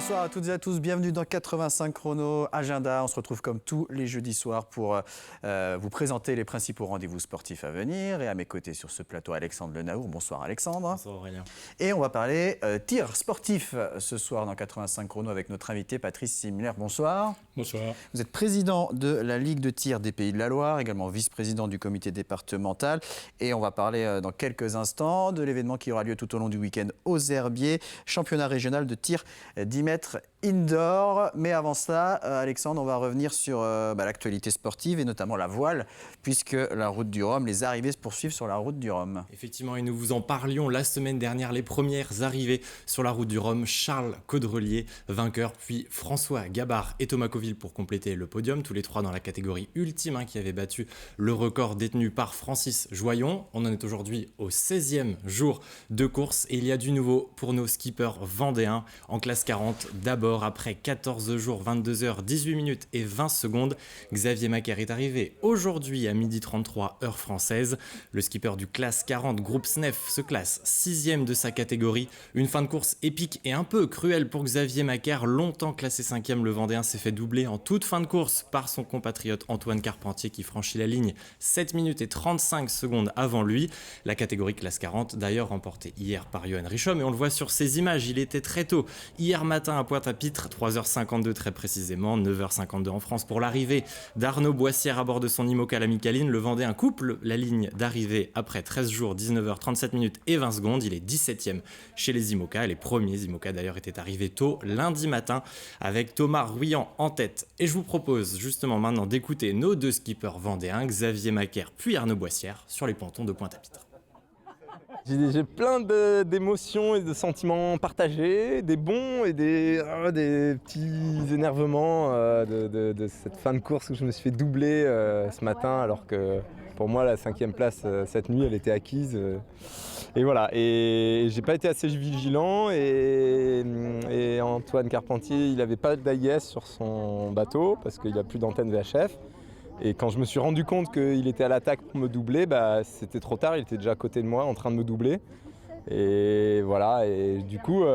Bonsoir à toutes et à tous, bienvenue dans 85 chrono agenda. On se retrouve comme tous les jeudis soirs pour vous présenter les principaux rendez-vous sportifs à venir. Et à mes côtés sur ce plateau, Alexandre Lenaour. Bonsoir Alexandre. Bonsoir Aurélien. Et on va parler tir sportif ce soir dans 85 chrono avec notre invité Patrice Simler. Bonsoir. Bonsoir. Vous êtes président de la Ligue de tir des Pays de la Loire, également vice-président du comité départemental. Et on va parler dans quelques instants de l'événement qui aura lieu tout au long du week-end aux Herbiers, championnat régional de tir 10 mètres indoor. Mais avant cela, Alexandre, on va revenir sur l'actualité sportive et notamment la voile, puisque la route du Rhum, les arrivées se poursuivent sur la route du Rhum. Effectivement, et nous vous en parlions la semaine dernière, les premières arrivées sur la route du Rhum. Charles Caudrelier, vainqueur, puis François Gabard et Thomas Coville pour compléter le podium, tous les trois dans la catégorie ultime, qui avait battu le record détenu par Francis Joyon. On en est aujourd'hui au 16e jour de course et il y a du nouveau pour nos skippers vendéens en classe 40. D'abord, après 14 jours, 22 heures, 18 minutes et 20 secondes, Xavier Macaire est arrivé aujourd'hui à 12h33 heure française. Le skipper du classe 40 groupe SNEF se classe 6e de sa catégorie. Une fin de course épique et un peu cruelle pour Xavier Macaire. Longtemps classé 5e, le Vendéen s'est fait doubler en toute fin de course par son compatriote Antoine Carpentier qui franchit la ligne 7 minutes et 35 secondes avant lui. La catégorie classe 40 d'ailleurs remportée hier par Johan Richomme et on le voit sur ces images, il était très tôt hier matin à Pointe-à-Pitre, 3h52 très précisément, 9h52 en France pour l'arrivée d'Arnaud Boissière à bord de son IMOCA la Micaline. Le Vendéen couple la ligne d'arrivée après 13 jours, 19h37 minutes et 20 secondes. Il est 17e chez les IMOCA. Les premiers IMOCA d'ailleurs étaient arrivés tôt lundi matin avec Thomas Ruyant en tête. Et je vous propose justement maintenant d'écouter nos deux skippers vendéens, Xavier Macaire puis Arnaud Boissière, sur les pontons de Pointe-à-Pitre. J'ai plein d'émotions et de sentiments partagés, des bons et des petits énervements de cette fin de course où je me suis fait doubler ce matin alors que pour moi la 5e place cette nuit elle était acquise. Et voilà, et j'ai pas été assez vigilant et Antoine Carpentier il avait pas d'AIS sur son bateau parce qu'il a plus d'antenne VHF. Et quand je me suis rendu compte qu'il était à l'attaque pour me doubler, c'était trop tard, il était déjà à côté de moi en train de me doubler. Et voilà, et du coup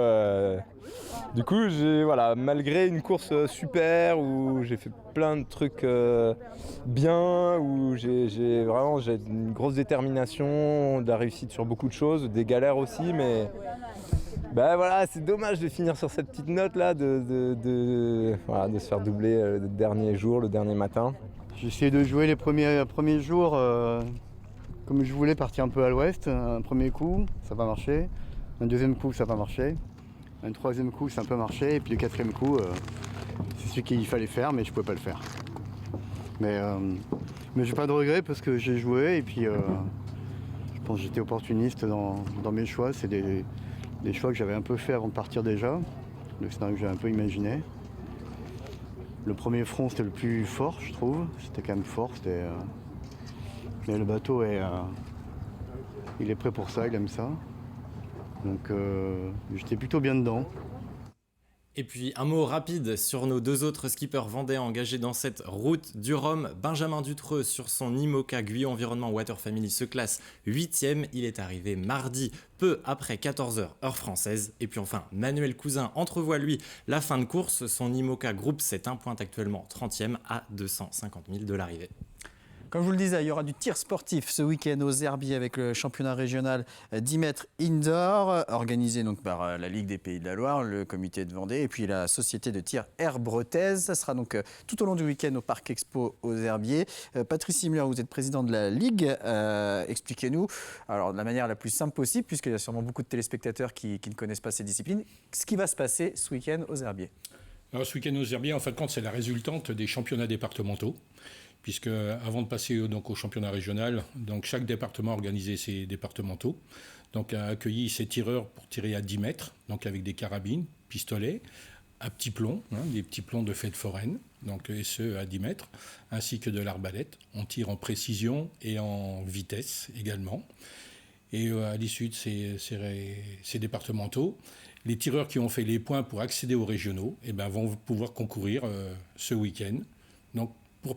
malgré une course super où j'ai fait plein de trucs bien, où j'ai une grosse détermination, de la réussite sur beaucoup de choses, des galères aussi, mais c'est dommage de finir sur cette petite note là, de se faire doubler le dernier jour, le dernier matin. J'ai essayé de jouer les premiers jours comme je voulais, partir un peu à l'ouest. Un premier coup, ça n'a pas marché. Un deuxième coup, ça n'a pas marché. Un troisième coup, ça a un peu marché. Et puis le quatrième coup, c'est celui qu'il fallait faire, mais je ne pouvais pas le faire. Mais j'ai pas de regrets parce que j'ai joué et puis je pense que j'étais opportuniste dans mes choix. C'est des choix que j'avais un peu fait avant de partir déjà. Le scénario que j'avais un peu imaginé. Le premier front, c'était le plus fort, je trouve. C'était quand même fort. Mais le bateau, il est prêt pour ça, il aime ça. Donc j'étais plutôt bien dedans. Et puis un mot rapide sur nos deux autres skippers vendéens engagés dans cette route du Rhum. Benjamin Dutreux sur son IMOCA Guyot Environnement Water Family se classe 8e. Il est arrivé mardi, peu après 14h heure française. Et puis enfin Manuel Cousin entrevoit lui la fin de course. Son IMOCA Groupe 7 pointe actuellement 30e à 250 000 de l'arrivée. Comme je vous le disais, il y aura du tir sportif ce week-end aux Herbiers avec le championnat régional 10 mètres indoor, organisé donc par la Ligue des Pays de la Loire, le comité de Vendée et puis la société de tir Air Bretaise. Ça sera donc tout au long du week-end au Parc Expo aux Herbiers. Patrice Simler, vous êtes président de la Ligue. Expliquez-nous, alors de la manière la plus simple possible, puisqu'il y a sûrement beaucoup de téléspectateurs qui ne connaissent pas ces disciplines, ce qui va se passer ce week-end aux Herbiers. Alors, ce week-end aux Herbiers, en fin de compte, c'est la résultante des championnats départementaux. Puisque avant de passer donc au championnat régional, donc chaque département organisait ses départementaux, donc a accueilli ses tireurs pour tirer à 10 mètres, donc avec des carabines, pistolets, à petits plombs, des petits plombs de fête foraine, donc et ce à 10 mètres, ainsi que de l'arbalète. On tire en précision et en vitesse également. Et à l'issue de ces départementaux, les tireurs qui ont fait les points pour accéder aux régionaux vont pouvoir concourir ce week-end. Donc pour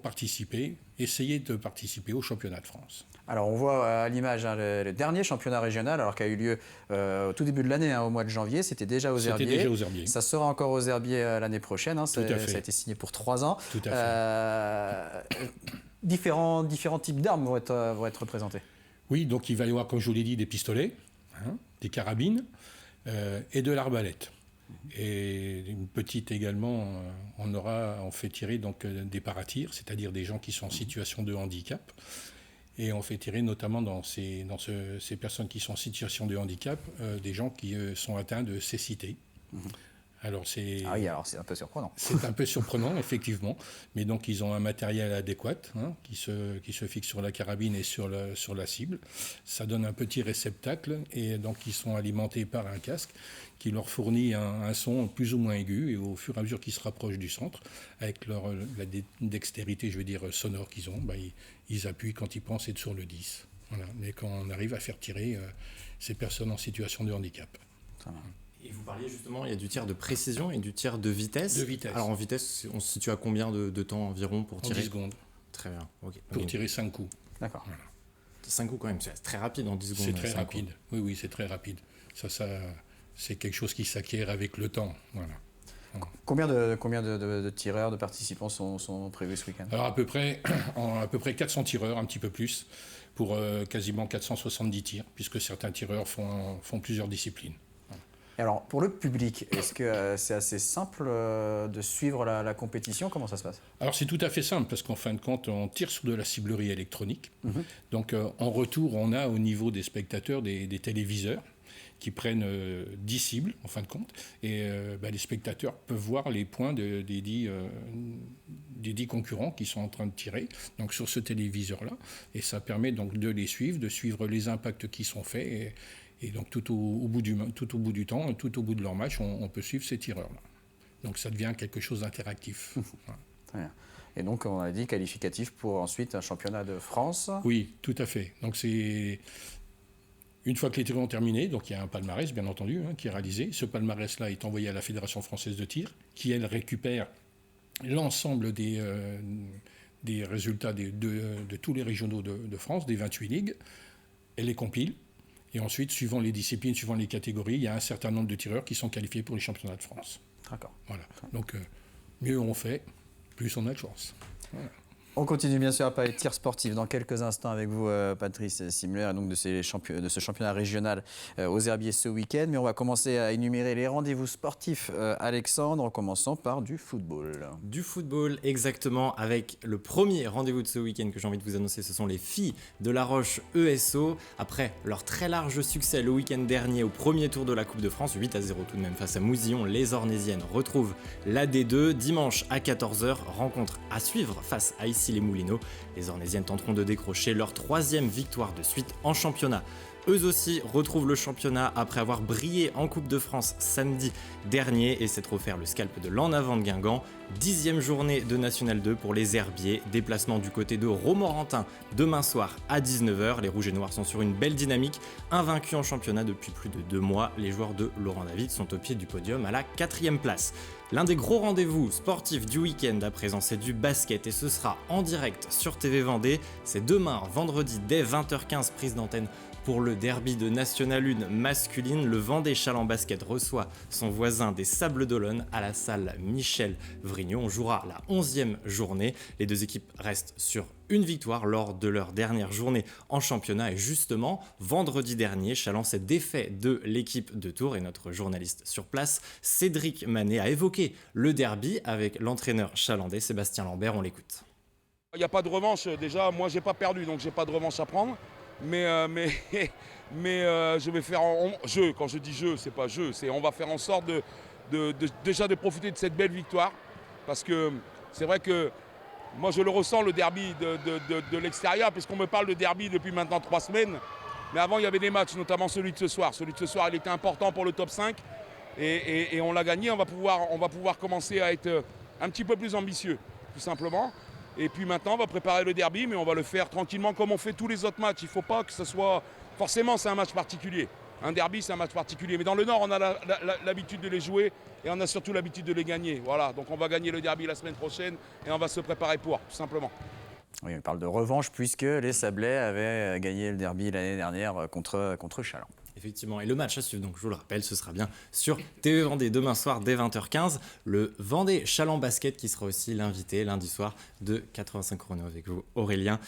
essayer de participer au championnat de France. Alors on voit à l'image le dernier championnat régional, alors qui a eu lieu au tout début de l'année, au mois de janvier, c'était déjà aux Herbiers. Ça sera encore aux Herbiers l'année prochaine, ça a été signé pour 3 ans. Tout à fait. Différents types d'armes vont être représentés. Oui, donc il va y avoir, comme je vous l'ai dit, des pistolets, des carabines et de l'arbalète. Et une petite également, on fait tirer donc des paratirs, c'est-à-dire des gens qui sont en situation de handicap. Et on fait tirer notamment dans ces personnes qui sont en situation de handicap, des gens qui sont atteints de cécité. Alors c'est un peu surprenant. C'est un peu surprenant, effectivement. Mais donc, ils ont un matériel adéquat qui se fixe sur la carabine et sur la cible. Ça donne un petit réceptacle et donc, ils sont alimentés par un casque qui leur fournit un son plus ou moins aigu. Et au fur et à mesure qu'ils se rapprochent du centre, avec la dextérité, je veux dire, sonore qu'ils ont, ils appuient quand ils pensent être sur le 10. Voilà. Mais quand on arrive à faire tirer ces personnes en situation de handicap. Ça va. Et vous parliez justement, il y a du tir de précision et du tir de vitesse. Alors en vitesse, on se situe à combien de temps environ pour tirer ? 10 secondes. Très bien. Okay. Pour tirer 5 coups. D'accord. Voilà. 5 coups quand même, c'est très rapide en 10 secondes. C'est très rapide. Oui, c'est très rapide. Ça, c'est quelque chose qui s'acquiert avec le temps. Voilà. Combien de tireurs, de participants sont prévus ce week-end ? Alors à peu près 400 tireurs, un petit peu plus, pour quasiment 470 tirs, puisque certains tireurs font plusieurs disciplines. Et alors, pour le public, est-ce que c'est assez simple de suivre la compétition ? Comment ça se passe ? Alors, c'est tout à fait simple, parce qu'en fin de compte, on tire sur de la ciblerie électronique. Donc, en retour, on a au niveau des spectateurs des téléviseurs qui prennent 10 cibles, en fin de compte, et les spectateurs peuvent voir les points des 10 concurrents qui sont en train de tirer, donc sur ce téléviseur-là, et ça permet donc de les suivre, de suivre les impacts qui sont faits, et donc tout au bout du temps, tout au bout de leur match, on peut suivre ces tireurs-là. Donc ça devient quelque chose d'interactif. Voilà. Très bien. Et donc, on a dit qualificatif pour ensuite un championnat de France ? Oui, tout à fait. Donc c'est... Une fois que les tirs ont terminé, donc il y a un palmarès, bien entendu, qui est réalisé. Ce palmarès-là est envoyé à la Fédération française de tir, qui, elle, récupère l'ensemble des résultats de tous les régionaux de France, des 28 ligues. Elle les compile. Et ensuite, suivant les disciplines, suivant les catégories, il y a un certain nombre de tireurs qui sont qualifiés pour les championnats de France. D'accord. Voilà. Donc, mieux on fait, plus on a de chance. Voilà. On continue bien sûr à parler de tir sportif dans quelques instants avec vous, Patrice Simler, donc de ce championnat régional aux Herbiers ce week-end. Mais on va commencer à énumérer les rendez-vous sportifs, Alexandre, en commençant par du football. Du football, exactement, avec le premier rendez-vous de ce week-end que j'ai envie de vous annoncer. Ce sont les filles de La Roche ESO. Après leur très large succès le week-end dernier au premier tour de la Coupe de France, 8-0 tout de même face à Mousillon, les Ornésiennes retrouvent la D2. Dimanche à 14h, rencontre à suivre face à les Moulineaux. Les Ornésiennes tenteront de décrocher leur 3e victoire de suite en championnat. Eux aussi retrouvent le championnat après avoir brillé en Coupe de France samedi dernier et s'être offert le scalp de l'En Avant de Guingamp. 10e journée de National 2 pour les Herbiers. Déplacement du côté de Romorantin demain soir à 19h. Les Rouges et Noirs sont sur une belle dynamique. Invaincus en championnat depuis plus de 2 mois, les joueurs de Laurent David sont au pied du podium à la 4e place. L'un des gros rendez-vous sportifs du week-end à présent, c'est du basket et ce sera en direct sur TV Vendée. C'est demain, vendredi, dès 20h15, prise d'antenne pour le derby de National 1 masculine. Le Vendée Chaland Basket reçoit son voisin des Sables d'Olonne à la salle Michel Vrignon. On jouera la 11e journée. Les deux équipes restent sur une victoire lors de leur dernière journée en championnat. Et justement, vendredi dernier, Chaland s'est défait de l'équipe de Tours et notre journaliste sur place, Cédric Manet, a évoqué le derby avec l'entraîneur chalandais Sébastien Lambert. On l'écoute. Il n'y a pas de revanche. Déjà, moi, j'ai pas perdu, donc j'ai pas de revanche à prendre. Mais je vais faire jeu. Quand je dis jeu, c'est pas jeu. C'est on va faire en sorte déjà de profiter de cette belle victoire. Parce que c'est vrai que moi, je le ressens, le derby de l'extérieur, puisqu'on me parle de derby depuis maintenant 3 semaines. Mais avant, il y avait des matchs, notamment celui de ce soir. Celui de ce soir, il était important pour le top 5. Et on l'a gagné. On va pouvoir commencer à être un petit peu plus ambitieux, tout simplement. Et puis maintenant, on va préparer le derby, mais on va le faire tranquillement comme on fait tous les autres matchs. Il ne faut pas que ce soit... Forcément, c'est un match particulier. Un derby, c'est un match particulier. Mais dans le Nord, on a l'habitude de les jouer et on a surtout l'habitude de les gagner. Voilà, donc on va gagner le derby la semaine prochaine et on va se préparer pour, tout simplement. Oui, on parle de revanche puisque les Sablés avaient gagné le derby l'année dernière contre Châlons. Effectivement, et le match à suivre, donc je vous le rappelle, ce sera bien sur TV Vendée demain soir dès 20h15. Le Vendée Châlons Basket qui sera aussi l'invité lundi soir de 85 chrono avec vous, Aurélien.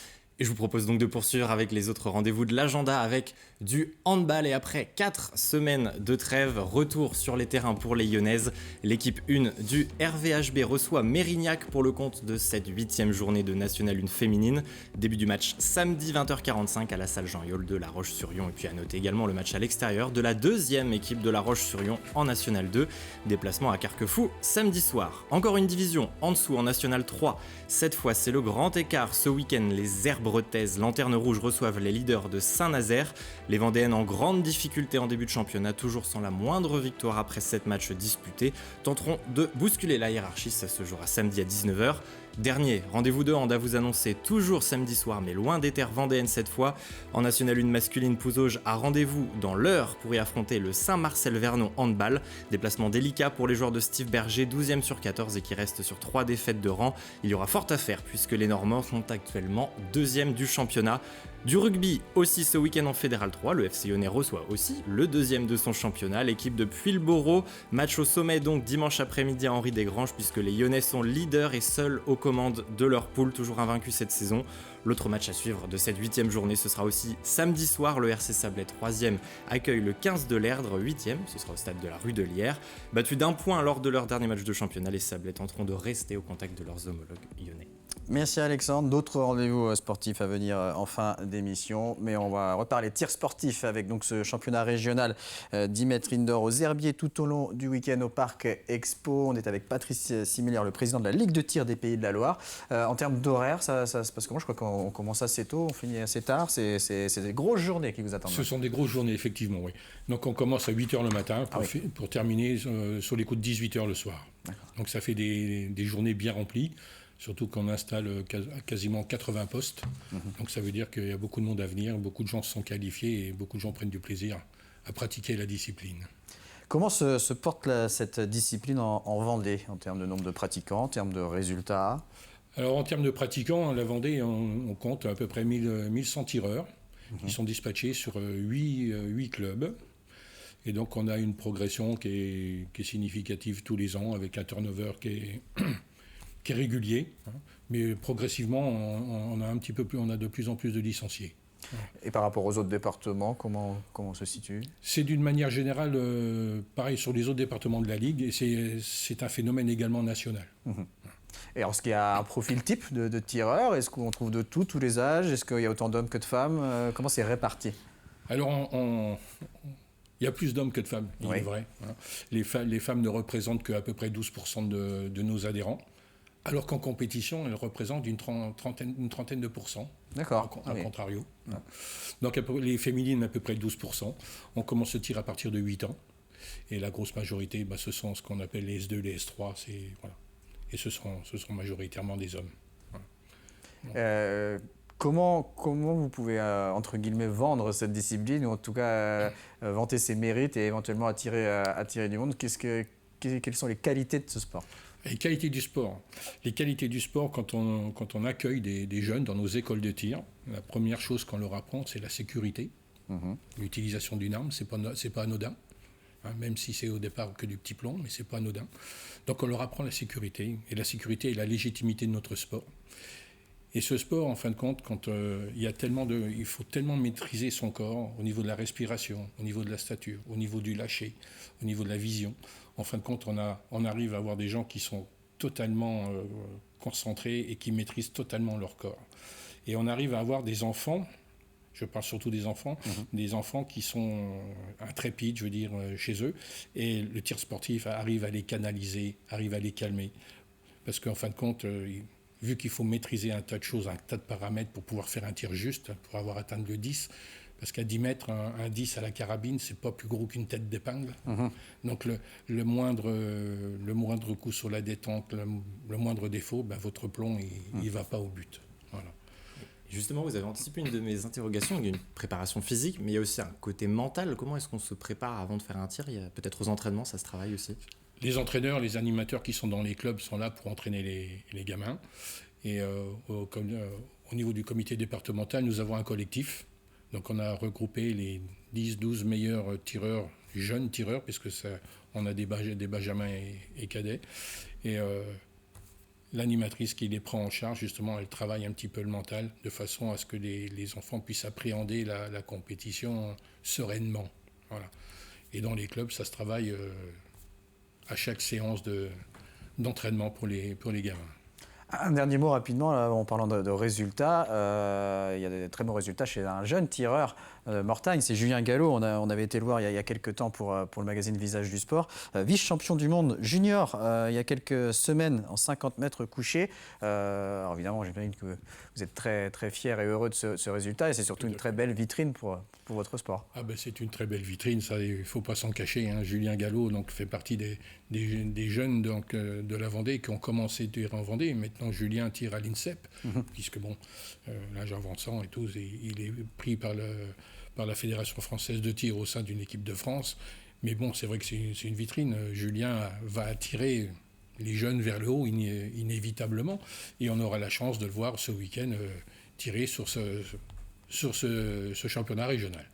Et je vous propose donc de poursuivre avec les autres rendez-vous de l'agenda avec du handball. Et après 4 semaines de trêve, retour sur les terrains pour les Lyonnaises. L'équipe 1 du RVHB reçoit Mérignac pour le compte de cette 8e journée de National 1 féminine. Début du match samedi 20h45 à la salle Jean-Yol de La Roche-sur-Yon. Et puis à noter également le match à l'extérieur de la 2e équipe de La Roche-sur-Yon en National 2. Déplacement à Carquefou samedi soir. Encore une division en dessous en National 3. Cette fois, c'est le grand écart. Ce week-end, les Herbretaises Lanterne Rouge reçoivent les leaders de Saint-Nazaire. Les Vendéennes en grande difficulté en début de championnat, toujours sans la moindre victoire après 7 matchs disputés, tenteront de bousculer la hiérarchie. Ça se jouera samedi à 19h. Dernier rendez-vous de hand à vous annoncer, toujours samedi soir, mais loin des terres vendéennes cette fois. En National 1 masculine, Pouzauges a rendez-vous dans l'heure pour y affronter le Saint-Marcel-Vernon handball. Déplacement délicat pour les joueurs de Steve Berger, 12e sur 14 et qui reste sur 3 défaites de rang. Il y aura fort à faire puisque les Normands sont actuellement 2e du championnat. Du rugby aussi ce week-end en Fédéral 3, le FC Lyonnais reçoit aussi le 2e de son championnat, l'équipe de Puyles-Borough. Match au sommet donc dimanche après-midi à Henri Desgranges puisque les Lyonnais sont leaders et seuls aux commandes de leur poule, toujours invaincus cette saison. L'autre match à suivre de cette 8e journée, ce sera aussi samedi soir. Le RC Sablé 3e accueille le 15 de l'Erdre 8e, ce sera au stade de la rue de Lierre. Battus d'un point lors de leur dernier match de championnat, les Sablés tenteront de rester au contact de leurs homologues lyonnais. Merci Alexandre. D'autres rendez-vous sportifs à venir en fin d'émission. Mais on va reparler tir sportif avec donc ce championnat régional 10 mètres indoor aux Herbiers tout au long du week-end au Parc Expo. On est avec Patrice Similière, le président de la Ligue de tir des Pays de la Loire. En termes d'horaire, ça se passe comment? Je crois qu'on commence assez tôt, on finit assez tard. C'est des grosses journées qui vous attendent. Ce sont des grosses journées, effectivement, oui. Donc on commence à 8h le matin pour terminer sur les coups de 18h le soir. Donc ça fait des journées bien remplies. Surtout qu'on installe quasiment 80 postes. Donc ça veut dire qu'il y a beaucoup de monde à venir, beaucoup de gens se sont qualifiés et beaucoup de gens prennent du plaisir à pratiquer la discipline. Comment se porte cette discipline en Vendée, en termes de nombre de pratiquants, en termes de résultats? Alors en termes de pratiquants, la Vendée, on compte à peu près 1100 tireurs qui sont dispatchés sur 8 clubs. Et donc on a une progression qui est significative tous les ans avec un turnover qui est régulier, mais progressivement, on a de plus en plus de licenciés. Et par rapport aux autres départements, comment on se situe? C'est d'une manière générale pareil sur les autres départements de la Ligue, et c'est un phénomène également national. Et est-ce qu'il y a un profil type de tireur? Est-ce qu'on trouve de tout, tous les âges? Est-ce qu'il y a autant d'hommes que de femmes? Comment c'est réparti? Alors, il y a plus d'hommes que de femmes, il est vrai. Les femmes ne représentent qu'à peu près 12% de nos adhérents. Alors qu'en compétition, elles représentent une trentaine de pourcents. D'accord. À contrario. Donc les féminines, à peu près 12%. On commence le tir à partir de 8 ans. Et la grosse majorité, ce sont ce qu'on appelle les S2, les S3. Voilà. Et ce sont majoritairement des hommes. Voilà. Comment vous pouvez, entre guillemets, vendre cette discipline, ou en tout cas vanter ses mérites et éventuellement attirer du monde? Quelles sont les qualités de ce sport? Les qualités du sport. Les qualités du sport, quand on accueille des jeunes dans nos écoles de tir, la première chose qu'on leur apprend, c'est la sécurité. L'utilisation d'une arme, c'est pas anodin. Même si c'est au départ que du petit plomb, mais c'est pas anodin. Donc on leur apprend la sécurité. Et la sécurité est la légitimité de notre sport. Et ce sport, en fin de compte, quand il faut tellement maîtriser son corps au niveau de la respiration, au niveau de la stature, au niveau du lâcher, au niveau de la vision. En fin de compte, on arrive à avoir des gens qui sont totalement concentrés et qui maîtrisent totalement leur corps. Et on arrive à avoir des enfants, je parle surtout des enfants qui sont intrépides, je veux dire, chez eux. Et le tir sportif arrive à les canaliser, arrive à les calmer. Parce qu'en fin de compte, vu qu'il faut maîtriser un tas de choses, un tas de paramètres pour pouvoir faire un tir juste, pour avoir atteint le 10, parce qu'à 10 mètres, un 10 à la carabine, c'est pas plus gros qu'une tête d'épingle. Donc le moindre coup sur la détente, le moindre défaut, votre plomb, il va pas au but. Voilà. Justement, vous avez anticipé une de mes interrogations. Il y a une préparation physique, mais il y a aussi un côté mental. Comment est-ce qu'on se prépare avant de faire un tir? Il y a peut-être aux entraînements, ça se travaille aussi. Les entraîneurs, les animateurs qui sont dans les clubs sont là pour entraîner les gamins. Et au niveau du comité départemental, nous avons un collectif. Donc on a regroupé les 10-12 meilleurs tireurs, jeunes tireurs, puisque on a des benjamins et cadets. Et l'animatrice qui les prend en charge, justement, elle travaille un petit peu le mental, de façon à ce que les enfants puissent appréhender la compétition sereinement. Voilà. Et dans les clubs, ça se travaille à chaque séance d'entraînement pour les gamins. Un dernier mot rapidement, là, en parlant de résultats. Il y a des très bons résultats chez un jeune tireur Mortagne, c'est Julien Gallo. On avait été le voir il y a quelques temps pour le magazine Visage du Sport. Vice-champion du monde junior il y a quelques semaines en 50 mètres couchés. Alors évidemment, j'imagine que vous êtes très, très fiers et heureux de ce résultat. Et c'est surtout une très belle vitrine pour votre sport. Ah ben, c'est une très belle vitrine, ça, il ne faut pas s'en cacher. Hein. Julien Gallo donc, fait partie des jeunes donc, de la Vendée qui ont commencé à tirer en Vendée. Maintenant, Julien tire à l'INSEP, puisque bon, l'âge avançant et tout, il est pris par la Fédération française de tir au sein d'une équipe de France. Mais bon, c'est vrai que c'est une vitrine. Julien va attirer les jeunes vers le haut inévitablement. Et on aura la chance de le voir ce week-end tirer sur ce championnat régional.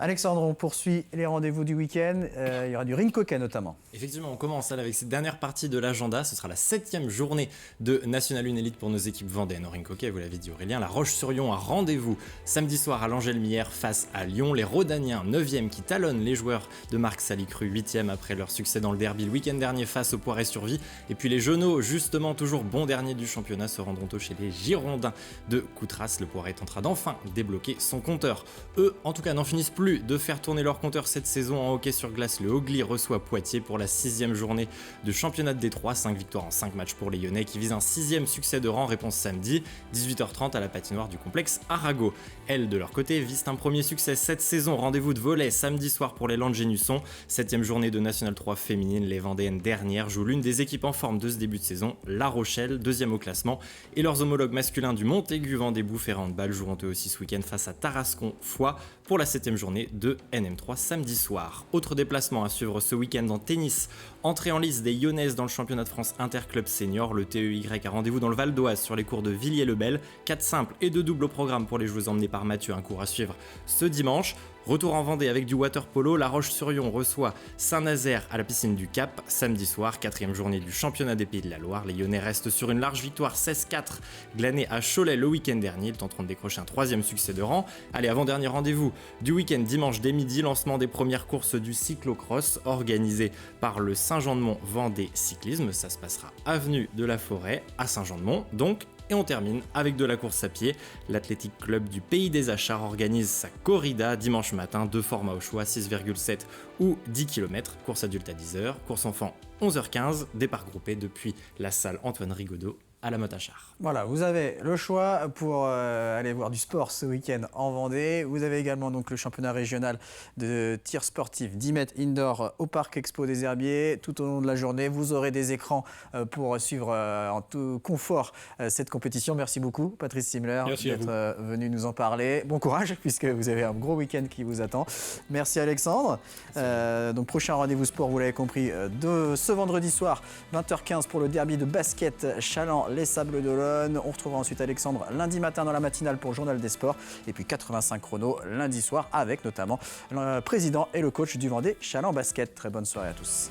Alexandre, on poursuit les rendez-vous du week-end. Il y aura du ring hockey notamment. Effectivement, on commence avec cette dernière partie de l'agenda. Ce sera la 7e journée de National 1 Elite pour nos équipes vendéennes. En ring hockey, vous l'avez dit Aurélien, la Roche-sur-Yon a rendez-vous samedi soir à l'Angelle-Millière face à Lyon. Les Rodaniens, 9e, qui talonnent les joueurs de Marc Salicru, 8e après leur succès dans le derby le week-end dernier face au Poiré-sur-Vie. Et puis les Genoux, justement toujours bon dernier du championnat, se rendront tôt chez les Girondins de Coutras. Le Poiré tentera d'enfin débloquer son compteur. Eux, en tout cas, n'en finissent plus de faire tourner leur compteur cette saison en hockey sur glace. Le Hogli reçoit Poitiers pour la 6e journée de championnat de Détroit. 5 victoires en 5 matchs pour les Lyonnais qui visent un 6e succès de rang. Réponse samedi, 18h30 à la patinoire du complexe Arago. Elles, de leur côté, visent un premier succès cette saison. Rendez-vous de volley samedi soir pour les Landgénusson. 7e journée de National 3 féminine. Les Vendéennes dernières jouent l'une des équipes en forme de ce début de saison, La Rochelle, 2e au classement. Et leurs homologues masculins du Montaigu Vendée-Bouffay handball joueront eux aussi ce week-end face à Tarascon-Foix pour la 7e journée de NM3 samedi soir. Autre déplacement à suivre ce week-end en tennis. Entrée en lice des Lyonnaises dans le championnat de France Interclub Senior. Le TEY a rendez-vous dans le Val d'Oise sur les cours de Villiers-le-Bel. 4 simples et 2 doubles au programme pour les joueuses emmenées par Mathieu. Un cours à suivre ce dimanche. Retour en Vendée avec du water polo. La Roche-sur-Yon reçoit Saint-Nazaire à la piscine du Cap samedi soir. 4e journée du championnat des Pays de la Loire. Les Lyonnais restent sur une large victoire 16-4 glanée à Cholet le week-end dernier. Ils tenteront de décrocher un 3e succès de rang. Allez, avant-dernier rendez-vous du week-end dimanche dès midi. Lancement des premières courses du cyclocross organisé par le Saint-Jean-de-Mont Vendée Cyclisme. Ça se passera avenue de la Forêt à Saint-Jean-de-Mont. Donc, et on termine avec de la course à pied. L'Athletic Club du Pays des Achats organise sa corrida dimanche matin, 2 formats au choix, 6,7 ou 10 km. Course adulte à 10h, course enfant 11h15, départ groupé depuis la salle Antoine Rigaudot à la Motte-à-Char. Voilà, vous avez le choix pour aller voir du sport ce week-end en Vendée. Vous avez également donc le championnat régional de tir sportif 10 mètres indoor au Parc Expo des Herbiers. Tout au long de la journée, vous aurez des écrans pour suivre en tout confort cette compétition. Merci beaucoup, Patrice Simler, d'être venu nous en parler. Bon courage, puisque vous avez un gros week-end qui vous attend. Merci Alexandre. Donc prochain rendez-vous sport, vous l'avez compris, de ce vendredi soir, 20h15 pour le derby de basket Chaland les Sables d'Olonne. On retrouvera ensuite Alexandre lundi matin dans la matinale pour le Journal des Sports. Et puis 85 chronos lundi soir avec notamment le président et le coach du Vendée Chaland Basket. Très bonne soirée à tous.